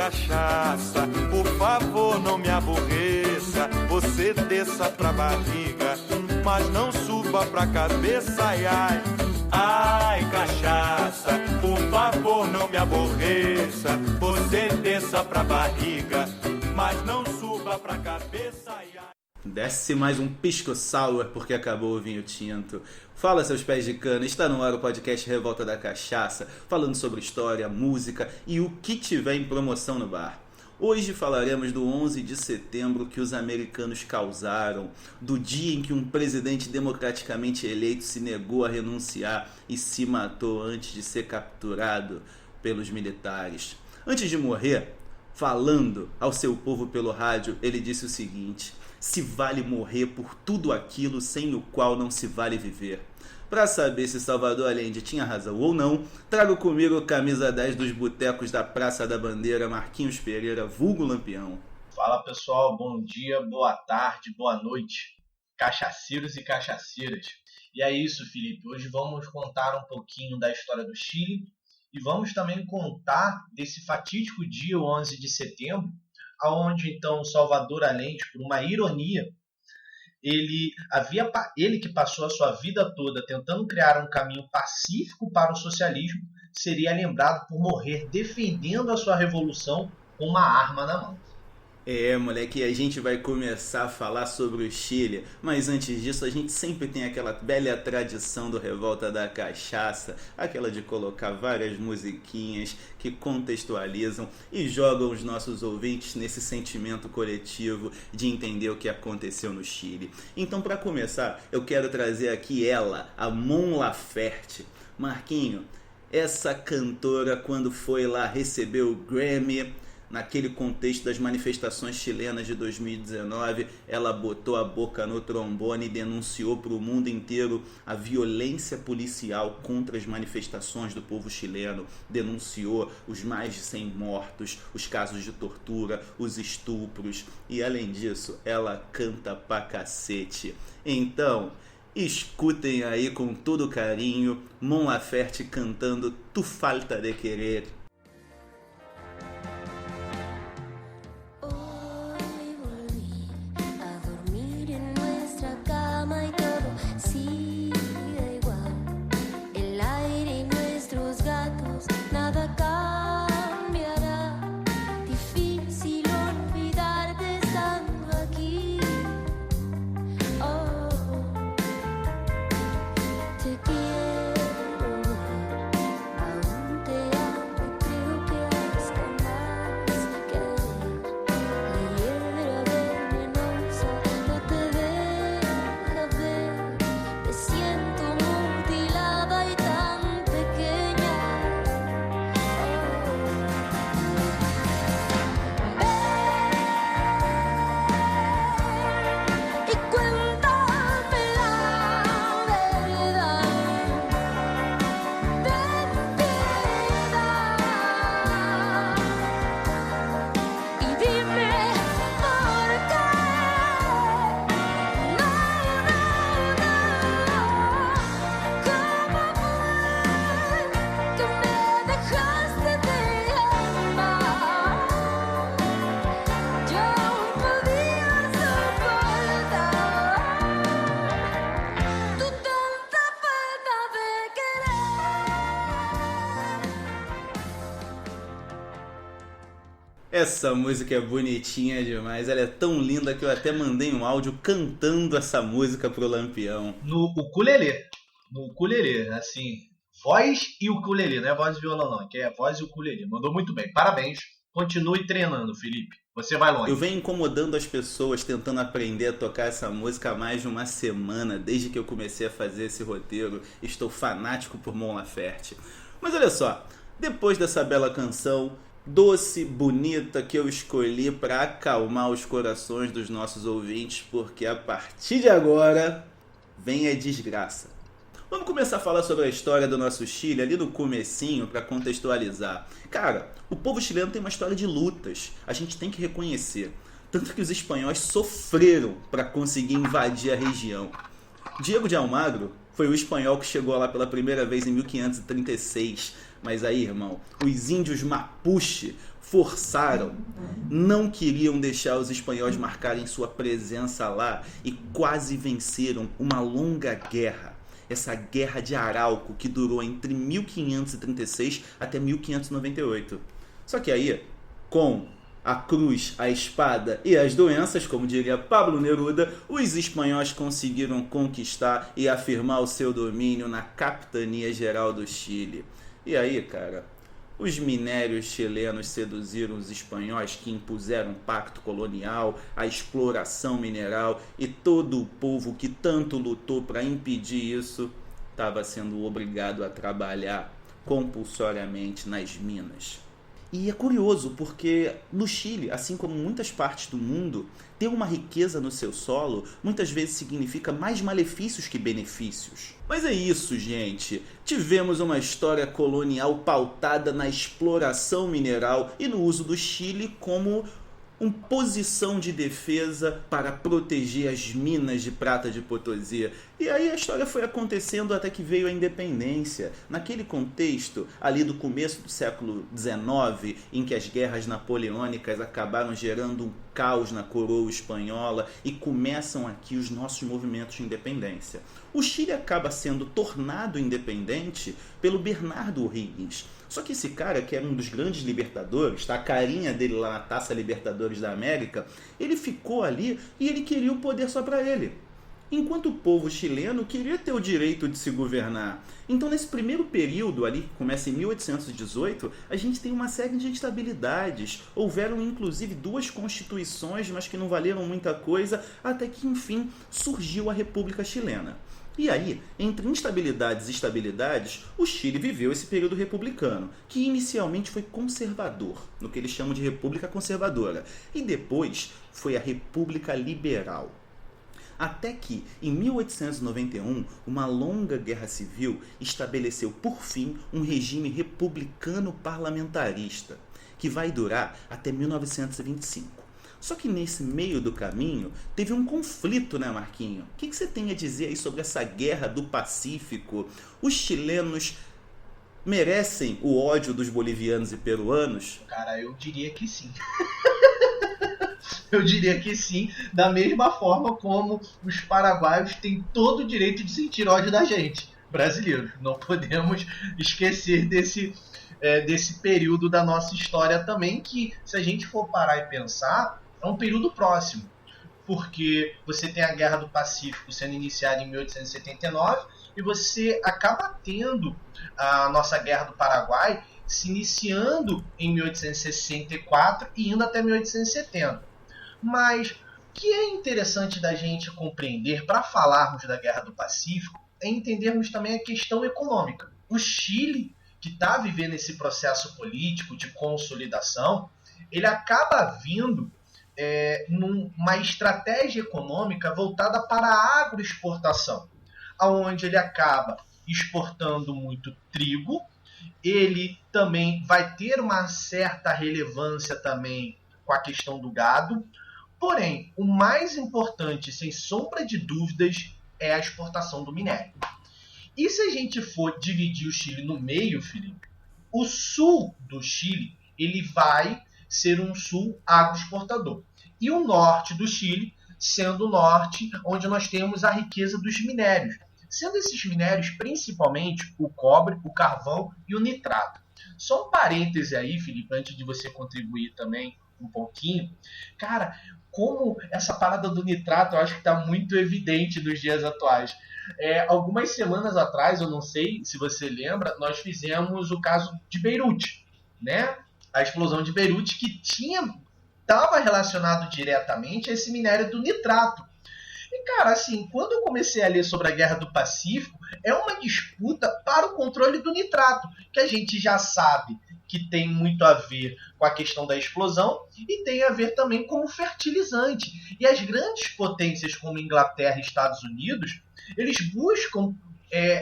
cachaça, por favor não me aborreça. Você desça pra barriga, mas não suba pra cabeça, ai, ai. Ai, cachaça, por favor não me aborreça. Você desça pra barriga, mas não suba pra cabeça, ai, ai. Desce mais um pisco sour porque acabou o vinho tinto. Fala, seus pés de cana, está no ar o podcast Revolta da Cachaça, falando sobre história, música e o que tiver em promoção no bar. Hoje falaremos do 11 de setembro que os americanos causaram, do dia em que um presidente democraticamente eleito se negou a renunciar e se matou antes de ser capturado pelos militares. Antes de morrer, falando ao seu povo pelo rádio, ele disse o seguinte: se vale morrer por tudo aquilo sem o qual não se vale viver. Para saber se Salvador Allende tinha razão ou não, trago comigo camisa 10 dos botecos da Praça da Bandeira, Marquinhos Pereira, vulgo Lampião. Fala pessoal, bom dia, boa tarde, boa noite, cachaceiros e cachaceiras. E é isso, Felipe, hoje vamos contar um pouquinho da história do Chile e vamos também contar desse fatídico dia, o 11 de setembro, onde então Salvador Allende, por uma ironia, ele que passou a sua vida toda tentando criar um caminho pacífico para o socialismo, seria lembrado por morrer defendendo a sua revolução com uma arma na mão. Moleque, a gente vai começar a falar sobre o Chile, mas antes disso a gente sempre tem aquela velha tradição do Revolta da Cachaça, aquela de colocar várias musiquinhas que contextualizam e jogam os nossos ouvintes nesse sentimento coletivo de entender o que aconteceu no Chile. Então, para começar, eu quero trazer aqui ela, a Mon Laferte. Marquinho, essa cantora, quando foi lá receber o Grammy, naquele contexto das manifestações chilenas de 2019, ela botou a boca no trombone e denunciou para o mundo inteiro a violência policial contra as manifestações do povo chileno, denunciou os mais de 100 mortos, os casos de tortura, os estupros e, além disso, ela canta pra cacete. Então, escutem aí com todo carinho Mon Laferte cantando Tu Falta de Querer. Essa música é bonitinha demais, ela é tão linda que eu até mandei um áudio cantando essa música pro Lampião. No ukulele, assim, voz e ukulele, não é voz e violão não, que é voz e ukulele. Mandou muito bem, parabéns. Continue treinando, Felipe, você vai longe. Eu venho incomodando as pessoas tentando aprender a tocar essa música há mais de uma semana, desde que eu comecei a fazer esse roteiro. Estou fanático por Mon Laferte. Mas olha só, depois dessa bela canção doce, bonita, que eu escolhi para acalmar os corações dos nossos ouvintes, porque a partir de agora vem a desgraça. Vamos começar a falar sobre a história do nosso Chile ali no comecinho para contextualizar. Cara, o povo chileno tem uma história de lutas, a gente tem que reconhecer. Tanto que os espanhóis sofreram para conseguir invadir a região. Diego de Almagro foi o espanhol que chegou lá pela primeira vez em 1536. Mas aí, irmão, os índios Mapuche forçaram, não queriam deixar os espanhóis marcarem sua presença lá e quase venceram uma longa guerra. Essa guerra de Arauco que durou entre 1536 até 1598. Só que aí, com a cruz, a espada e as doenças, como diria Pablo Neruda, os espanhóis conseguiram conquistar e afirmar o seu domínio na capitania geral do Chile. E aí, cara, os minérios chilenos seduziram os espanhóis, que impuseram um pacto colonial, a exploração mineral, e todo o povo que tanto lutou para impedir isso estava sendo obrigado a trabalhar compulsoriamente nas minas. E é curioso porque no Chile, assim como muitas partes do mundo, ter uma riqueza no seu solo muitas vezes significa mais malefícios que benefícios. Mas é isso, gente. Tivemos uma história colonial pautada na exploração mineral e no uso do Chile como uma posição de defesa para proteger as minas de prata de Potosí. E aí a história foi acontecendo até que veio a independência. Naquele contexto, ali do começo do século XIX, em que as guerras napoleônicas acabaram gerando um caos na coroa espanhola e começam aqui os nossos movimentos de independência. O Chile acaba sendo tornado independente pelo Bernardo O'Higgins. Só que esse cara, que era um dos grandes libertadores, tá? A carinha dele lá na Taça Libertadores da América, ele ficou ali e ele queria o poder só para ele. Enquanto o povo chileno queria ter o direito de se governar. Então, nesse primeiro período ali, que começa em 1818, a gente tem uma série de instabilidades. Houveram, inclusive, 2 constituições, mas que não valeram muita coisa, até que, enfim, surgiu a República Chilena. E aí, entre instabilidades e estabilidades, o Chile viveu esse período republicano, que inicialmente foi conservador, no que eles chamam de República Conservadora, e depois foi a República Liberal. Até que, em 1891, uma longa guerra civil estabeleceu, por fim, um regime republicano parlamentarista, que vai durar até 1925. Só que nesse meio do caminho, teve um conflito, né, Marquinho? O que você tem a dizer aí sobre essa guerra do Pacífico? Os chilenos merecem o ódio dos bolivianos e peruanos? Cara, eu diria que sim. Eu diria que sim, da mesma forma como os paraguaios têm todo o direito de sentir ódio da gente, brasileiros. Não podemos esquecer desse período da nossa história também, que, se a gente for parar e pensar, é um período próximo. Porque você tem a Guerra do Pacífico sendo iniciada em 1879 e você acaba tendo a nossa Guerra do Paraguai se iniciando em 1864 e indo até 1870. Mas o que é interessante da gente compreender para falarmos da Guerra do Pacífico é entendermos também a questão econômica. O Chile, que está vivendo esse processo político de consolidação, ele acaba vindo numa estratégia econômica voltada para a agroexportação, onde ele acaba exportando muito trigo, ele também vai ter uma certa relevância também com a questão do gado, porém, o mais importante, sem sombra de dúvidas, é a exportação do minério. E se a gente for dividir o Chile no meio, Felipe, o sul do Chile ele vai ser um sul agroexportador. E o norte do Chile sendo o norte onde nós temos a riqueza dos minérios. Sendo esses minérios principalmente o cobre, o carvão e o nitrato. Só um parêntese aí, Felipe, antes de você contribuir também um pouquinho. Cara, como essa parada do nitrato eu acho que está muito evidente nos dias atuais. Algumas semanas atrás, eu não sei se você lembra, nós fizemos o caso de Beirute, né? A explosão de Beirute que estava relacionado diretamente a esse minério do nitrato. E, cara, assim, quando eu comecei a ler sobre a Guerra do Pacífico, é uma disputa para o controle do nitrato, que a gente já sabe que tem muito a ver com a questão da explosão e tem a ver também com o fertilizante. E as grandes potências como Inglaterra e Estados Unidos, eles buscam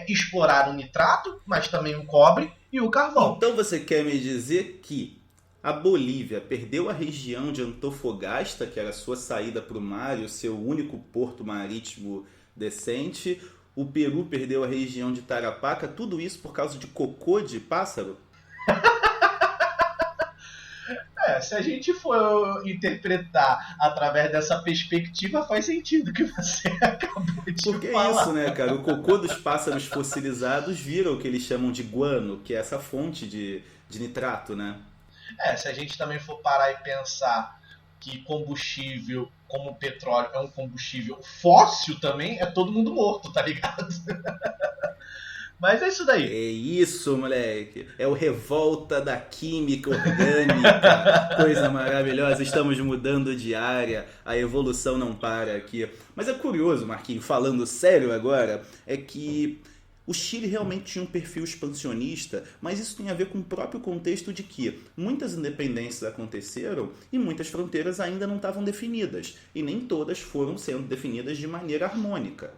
explorar o nitrato, mas também o cobre e o carvão. Então você quer me dizer que a Bolívia perdeu a região de Antofagasta, que era a sua saída para o mar e o seu único porto marítimo decente. O Peru perdeu a região de Tarapacá, tudo isso por causa de cocô de pássaro? Se a gente for interpretar através dessa perspectiva, faz sentido o que você acabou de Porque falar. é isso, né, cara? O cocô dos pássaros fossilizados vira o que eles chamam de guano, que é essa fonte de nitrato, né? Se a gente também for parar e pensar que combustível como petróleo é um combustível fóssil também, é todo mundo morto, tá ligado? Mas é isso daí. É isso, moleque. É o revolta da química orgânica. Coisa maravilhosa. Estamos mudando de área. A evolução não para aqui. Mas é curioso, Marquinhos, falando sério agora, é que o Chile realmente tinha um perfil expansionista, mas isso tem a ver com o próprio contexto de que muitas independências aconteceram e muitas fronteiras ainda não estavam definidas. E nem todas foram sendo definidas de maneira harmônica.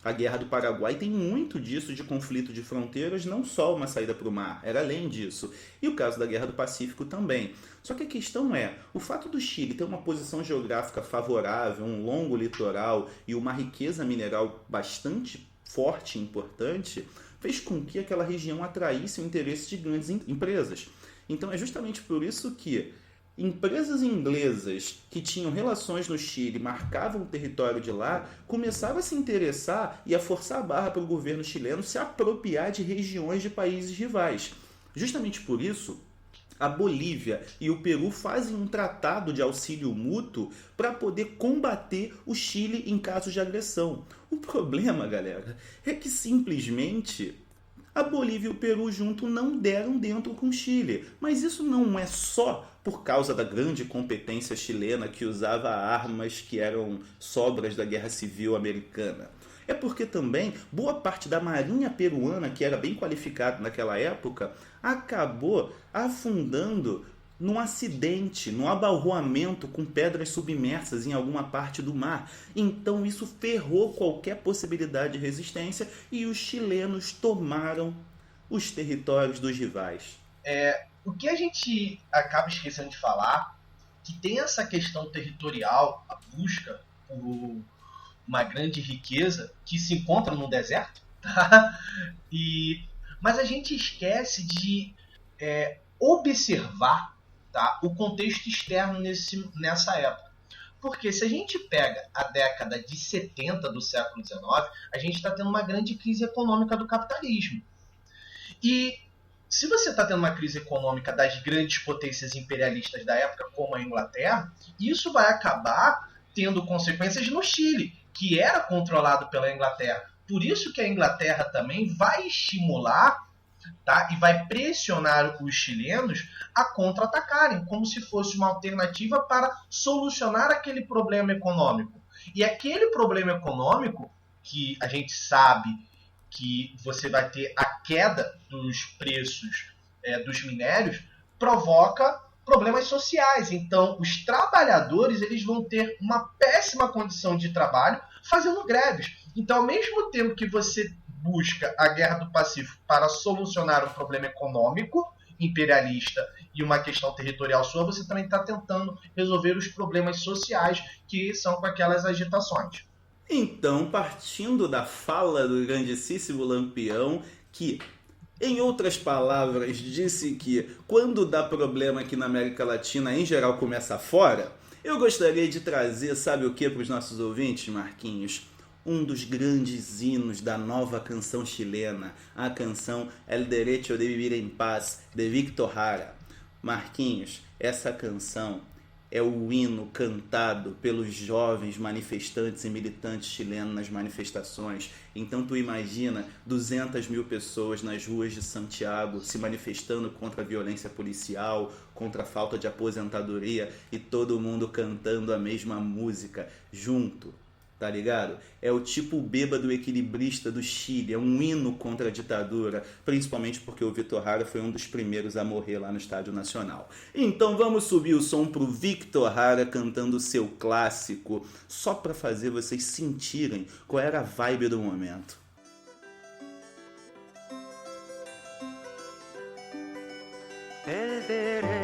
A Guerra do Paraguai tem muito disso de conflito de fronteiras, não só uma saída para o mar, era além disso. E o caso da Guerra do Pacífico também. Só que a questão é, o fato do Chile ter uma posição geográfica favorável, um longo litoral e uma riqueza mineral bastante forte e importante, fez com que aquela região atraísse o interesse de grandes empresas. Então é justamente por isso que empresas inglesas que tinham relações no Chile, marcavam o território de lá, começaram a se interessar e a forçar a barra para o governo chileno se apropriar de regiões de países rivais. Justamente por isso, a Bolívia e o Peru fazem um tratado de auxílio mútuo para poder combater o Chile em casos de agressão. O problema, galera, é que simplesmente a Bolívia e o Peru junto não deram dentro com o Chile. Mas isso não é só por causa da grande competência chilena que usava armas que eram sobras da Guerra Civil Americana. É porque também boa parte da marinha peruana, que era bem qualificada naquela época, acabou afundando num acidente, num abalroamento com pedras submersas em alguma parte do mar. Então isso ferrou qualquer possibilidade de resistência e os chilenos tomaram os territórios dos rivais. O que a gente acaba esquecendo de falar, que tem essa questão territorial, a busca por uma grande riqueza que se encontra no deserto, tá? Mas a gente esquece de observar, tá, o contexto externo nessa época. Porque se a gente pega a década de 70 do século XIX, a gente está tendo uma grande crise econômica do capitalismo. E se você está tendo uma crise econômica das grandes potências imperialistas da época, como a Inglaterra, isso vai acabar tendo consequências no Chile, que era controlado pela Inglaterra. Por isso que a Inglaterra também vai estimular, tá, e vai pressionar os chilenos a contra-atacarem, como se fosse uma alternativa para solucionar aquele problema econômico. E aquele problema econômico, que a gente sabe que você vai ter a queda dos preços dos minérios, provoca problemas sociais. Então, os trabalhadores eles vão ter uma péssima condição de trabalho fazendo greves. Então, ao mesmo tempo que você busca a Guerra do Pacífico para solucionar um problema econômico, imperialista e uma questão territorial sua, você também está tentando resolver os problemas sociais que são com aquelas agitações. Então, partindo da fala do grandíssimo Lampião, que, em outras palavras, disse que quando dá problema aqui na América Latina, em geral começa fora, eu gostaria de trazer, sabe o que para os nossos ouvintes, Marquinhos? Um dos grandes hinos da nova canção chilena, a canção El Derecho de Vivir en Paz, de Víctor Jara. Marquinhos, essa canção é o hino cantado pelos jovens manifestantes e militantes chilenos nas manifestações. Então tu imagina 200 mil pessoas nas ruas de Santiago se manifestando contra a violência policial, contra a falta de aposentadoria e todo mundo cantando a mesma música junto. Tá ligado? É o tipo bêbado equilibrista do Chile, é um hino contra a ditadura, principalmente porque o Víctor Jara foi um dos primeiros a morrer lá no Estádio Nacional. Então vamos subir o som pro Víctor Jara cantando o seu clássico, só pra fazer vocês sentirem qual era a vibe do momento. El derecho